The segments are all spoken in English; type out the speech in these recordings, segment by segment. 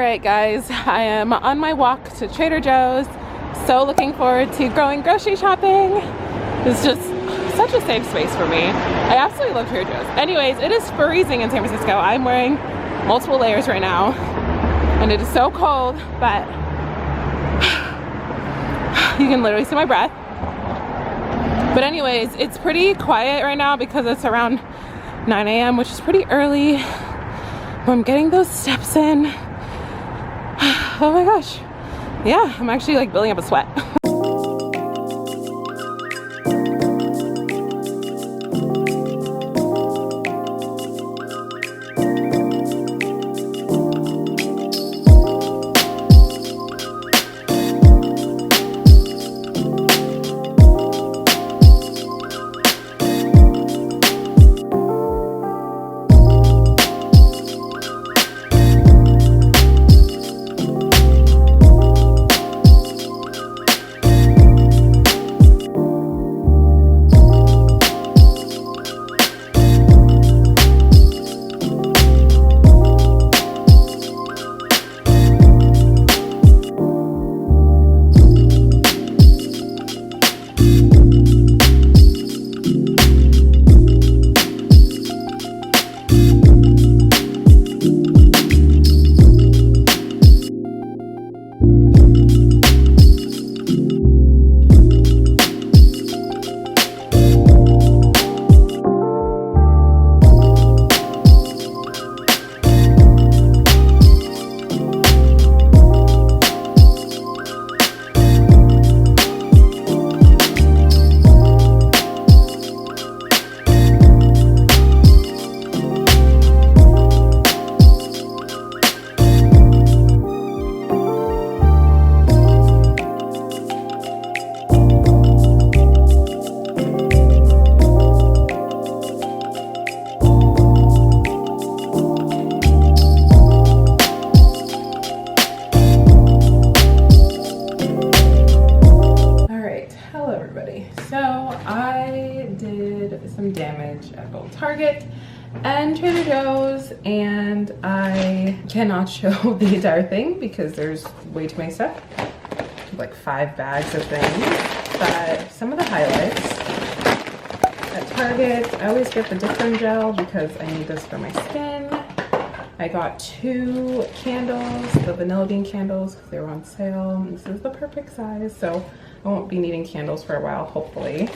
Alright guys, I am on my walk to Trader Joe's. So looking forward to going grocery shopping. It's just such a safe space for me. I absolutely love Trader Joe's. Anyways, it is freezing in San Francisco. I'm wearing multiple layers right now and it is so cold, but you can literally see my breath. But anyways, it's pretty quiet right now because it's around 9 a.m., which is pretty early. But I'm getting those steps in. Oh my gosh. Yeah, I'm actually like building up a sweat. Some damage at both Target and Trader Joe's, and I cannot show the entire thing because there's way too many stuff, like 5 bags of things. But some of the highlights at Target, I always get the different gel because I need this for my skin. I got 2 candles, the vanilla bean candles, because they were on sale. This is the perfect size, so I won't be needing candles for a while, hopefully.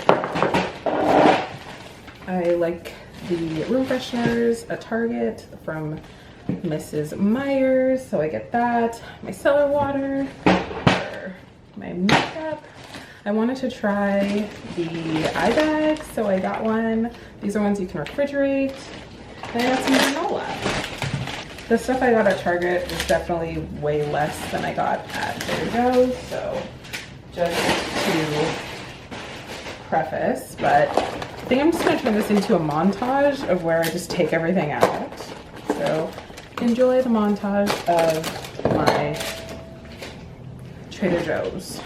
I like the room fresheners at Target from Mrs. Myers, so I get that. My cellar water for my makeup. I wanted to try the eye bags, so I got one. These are ones you can refrigerate. And I got some granola. The stuff I got at Target is definitely way less than I got at Trader Joe's, so just to preface, but I think I'm just going to turn this into a montage of where I just take everything out. So enjoy the montage of my Trader Joe's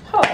haul.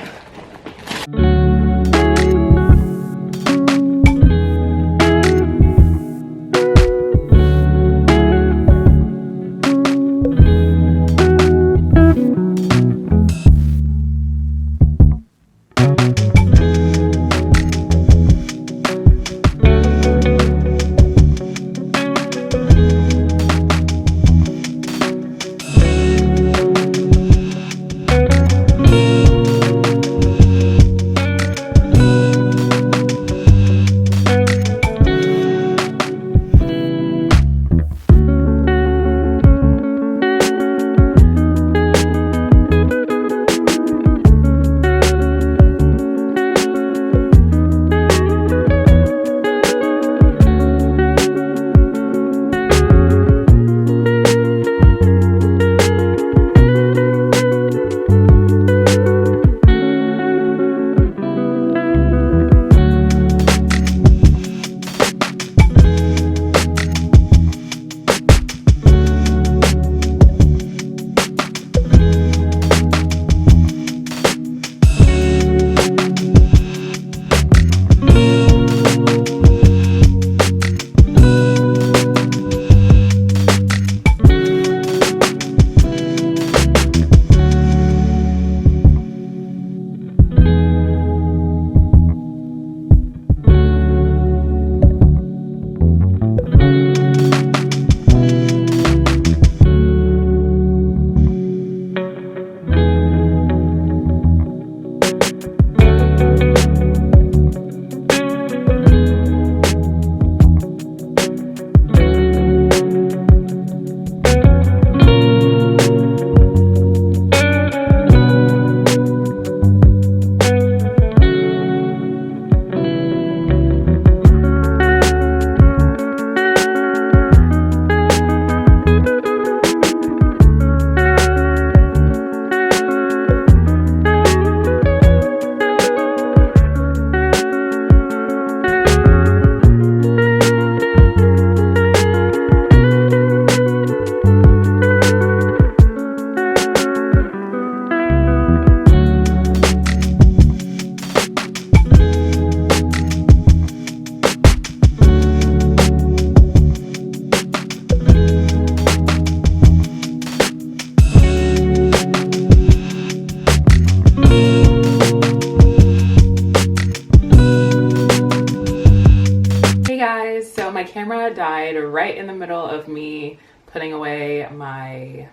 away my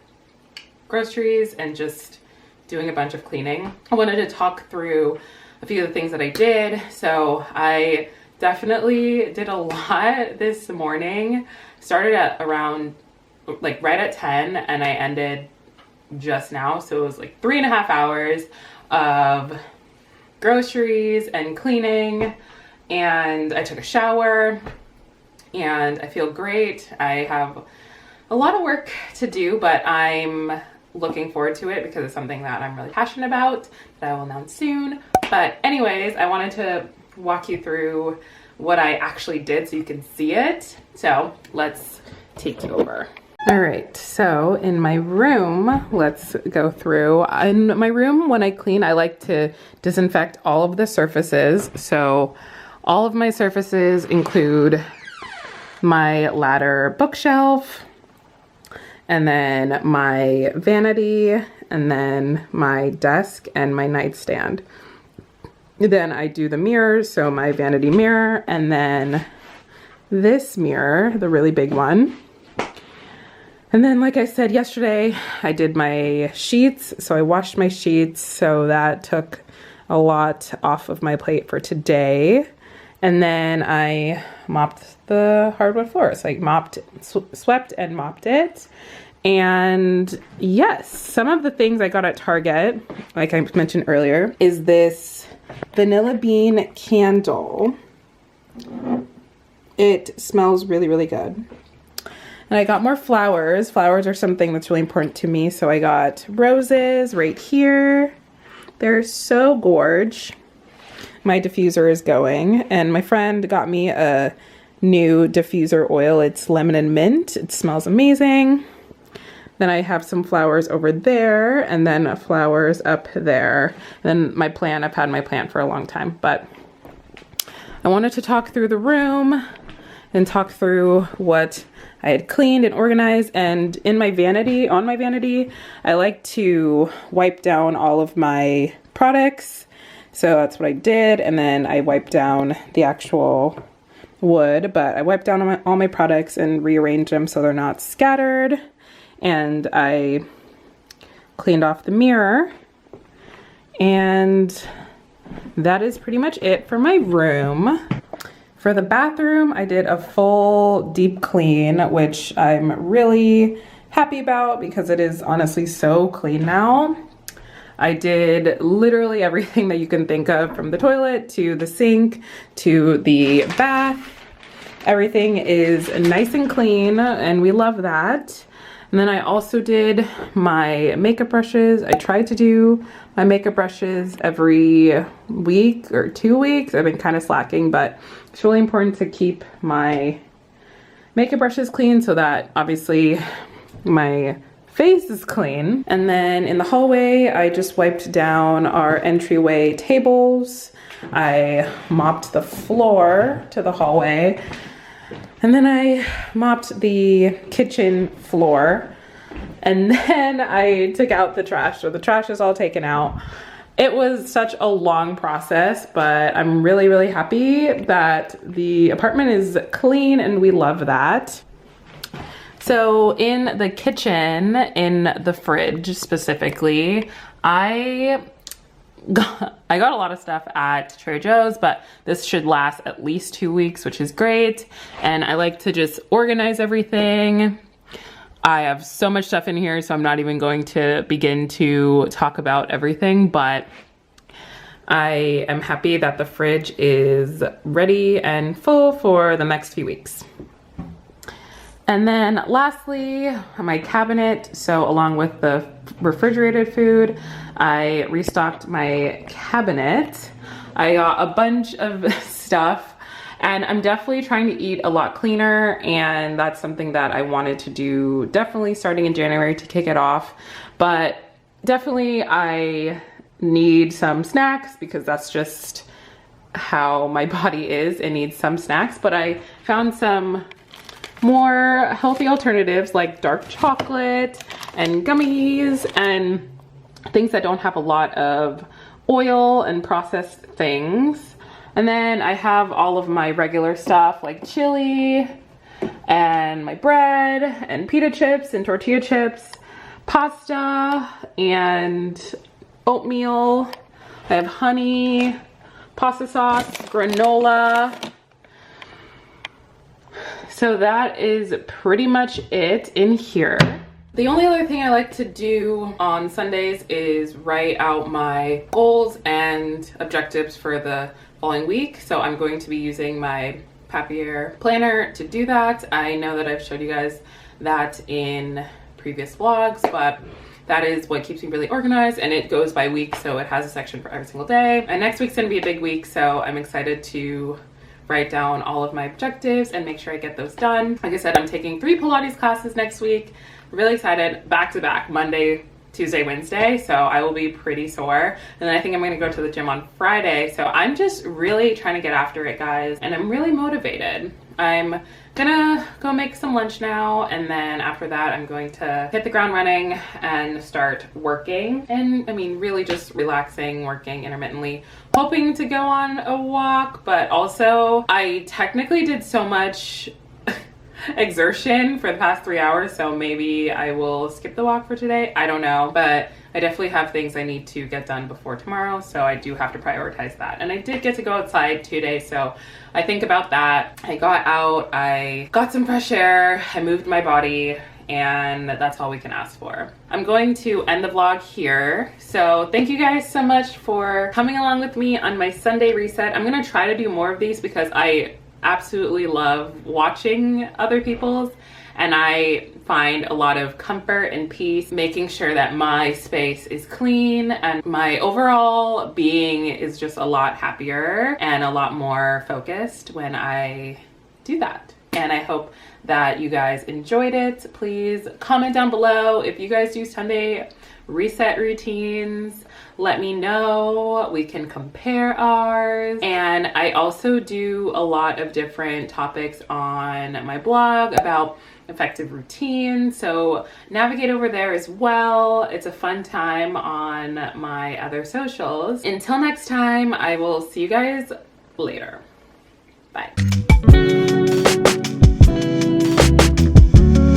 groceries and just doing a bunch of cleaning, I wanted to talk through a few of the things that I did. So I definitely did a lot this morning. Started at around like right at 10 and I ended just now. So it was like 3.5 hours of groceries and cleaning, and I took a shower and I feel great. I have a lot of work to do, but I'm looking forward to it because it's something that I'm really passionate about that I will announce soon. But anyways, I wanted to walk you through what I actually did so you can see it. So let's take you over. All right, so in my room, let's go through. In my room, when I clean, I like to disinfect all of the surfaces. So all of my surfaces include my ladder bookshelf, and then my vanity, and then my desk and my nightstand. Then I do the mirrors, so my vanity mirror, and then this mirror, the really big one. And then, like I said yesterday, I did my sheets, so I washed my sheets, so that took a lot off of my plate for today. And then I mopped the hardwood floor, so I swept and mopped it. And yes, some of the things I got at Target, like I mentioned earlier, is this vanilla bean candle. It smells really, really good. And I got more flowers. Flowers are something that's really important to me. So I got roses right here. They're so gorge. My diffuser is going. And my friend got me a new diffuser oil. It's lemon and mint. It smells amazing. Then I have some flowers over there and then flowers up there. And then my plant, I've had my plant for a long time. But I wanted to talk through the room and talk through what I had cleaned and organized. And in my vanity, on my vanity, I like to wipe down all of my products. So that's what I did. And then I wiped down the actual wood, but I wiped down all my products and rearranged them so they're not scattered. And I cleaned off the mirror. And that is pretty much it for my room. For the bathroom, I did a full deep clean, which I'm really happy about because it is honestly so clean now. I did literally everything that you can think of, from the toilet to the sink to the bath. Everything is nice and clean, and we love that. And then I also did my makeup brushes. I tried to do my makeup brushes every week or 2 weeks. I've been kind of slacking, but it's really important to keep my makeup brushes clean so that obviously my face is clean. And then in the hallway, I just wiped down our entryway tables. I mopped the floor to the hallway. And then I mopped the kitchen floor, and then I took out the trash. So the trash is all taken out. It was such a long process, but I'm really, really happy that the apartment is clean and we love that. So in the kitchen, in the fridge specifically, I got a lot of stuff at Trader Joe's, but this should last at least 2 weeks, which is great. And I like to just organize everything. I have so much stuff in here, so I'm not even going to begin to talk about everything, but I am happy that the fridge is ready and full for the next few weeks. And then lastly, my cabinet. So along with the refrigerated food, I restocked my cabinet. I got a bunch of stuff, and I'm definitely trying to eat a lot cleaner, and that's something that I wanted to do definitely starting in January to kick it off. But definitely I need some snacks because that's just how my body is. It needs some snacks, but I found some more healthy alternatives like dark chocolate and gummies and things that don't have a lot of oil and processed things. And then I have all of my regular stuff like chili, and my bread and pita chips and tortilla chips, pasta and oatmeal. I have honey, pasta sauce, granola. So that is pretty much it in here. The only other thing I like to do on Sundays is write out my goals and objectives for the following week. So I'm going to be using my Papier planner to do that. I know that I've showed you guys that in previous vlogs, but that is what keeps me really organized, and it goes by week, so it has a section for every single day. And next week's gonna be a big week, so I'm excited to write down all of my objectives and make sure I get those done. Like I said, I'm taking 3 Pilates classes next week. Really excited, back to back, Monday, Tuesday, Wednesday, so I will be pretty sore. And then I think I'm gonna go to the gym on Friday. So I'm just really trying to get after it, guys, and I'm really motivated. I'm gonna go make some lunch now, and then after that I'm going to hit the ground running and start working. And I mean, really just relaxing, working intermittently, hoping to go on a walk. But also I technically did so much exertion for the past 3 hours, so maybe I will skip the walk for today. I don't know, but I definitely have things I need to get done before tomorrow, so I do have to prioritize that. And I did get to go outside today, so I think about that. I got out, I got some fresh air, I moved my body, and that's all we can ask for. I'm going to end the vlog here. So thank you guys so much for coming along with me on my Sunday reset. I'm gonna try to do more of these because I absolutely love watching other people's, and I find a lot of comfort and peace making sure that my space is clean, and my overall being is just a lot happier and a lot more focused when I do that. And I hope that you guys enjoyed it. Please comment down below if you guys do Sunday reset routines. Let me know. We can compare ours. And I also do a lot of different topics on my blog about effective routines, so navigate over there as well. It's a fun time on my other socials. Until next time, I will see you guys later. Bye.